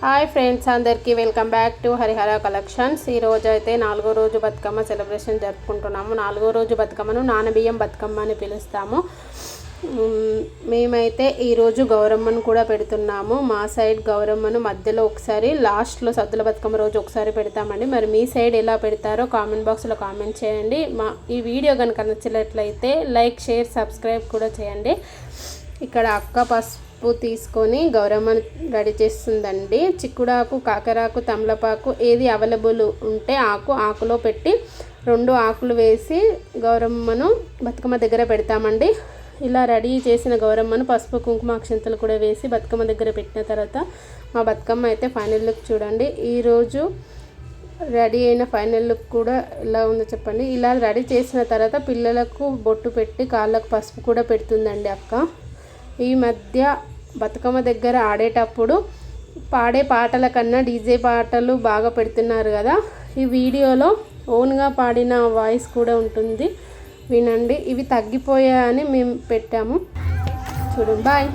Hi friends, అందరికీ welcome back to Harihara collections. ఈ రోజు అయితే 4వ రోజు బతుకమ్మ సెలబ్రేషన్ జరుపుకుంటున్నాము. 4వ రోజు బతుకమ్మను నానబియ్యం బతుకమ్మ అని పిలుస్తాము. మేమైతే ఈరోజు గౌరమ్మను కూడా పెడుతున్నాము. మా సైడ్ గౌరమ్మను మధ్యలో ఒకసారి, లాస్ట్లో సద్దుల బతుకమ్మ రోజు ఒకసారి పెడతామండి. మరి మీ సైడ్ ఎలా పెడతారో కామెంట్ బాక్స్లో కామెంట్ చేయండి. ఈ వీడియో కనుక నచ్చినట్లయితే లైక్, షేర్, సబ్స్క్రైబ్ కూడా చేయండి. ఇక్కడ అక్క పసుపు తీసుకొని గౌరమ్మను రెడీ చేస్తుందండి. చిక్కుడాకు, కాకరాకు, తమలపాకు ఏది అవైలబుల్ ఉంటే ఆకులో పెట్టి 2 ఆకులు వేసి గౌరమ్మను బతుకమ్మ దగ్గర పెడతామండి. ఇలా రెడీ చేసిన గౌరమ్మను పసుపు, కుంకుమ, అక్షంతలు కూడా వేసి బతుకమ్మ దగ్గర పెట్టిన తర్వాత మా బతుకమ్మ అయితే ఫైనల్ లుక్ చూడండి. ఈరోజు రెడీ అయిన ఫైనల్ లుక్ కూడా ఎలా ఉందో చెప్పండి. ఇలా రెడీ చేసిన తర్వాత పిల్లలకు బొట్టు పెట్టి కాళ్ళకు పసుపు కూడా పెడుతుందండి అక్క. ఈ మధ్య బతుకమ్మ దగ్గర ఆడేటప్పుడు పాడే పాటల కన్నా డీజే పాటలు బాగా పెడుతున్నారు కదా. ఈ వీడియోలో ఓన్గా పాడిన వాయిస్ కూడా ఉంటుంది, వినండి. ఇవి తగ్గిపోయాయని మేము పెట్టాము. చూడండి. బాయ్.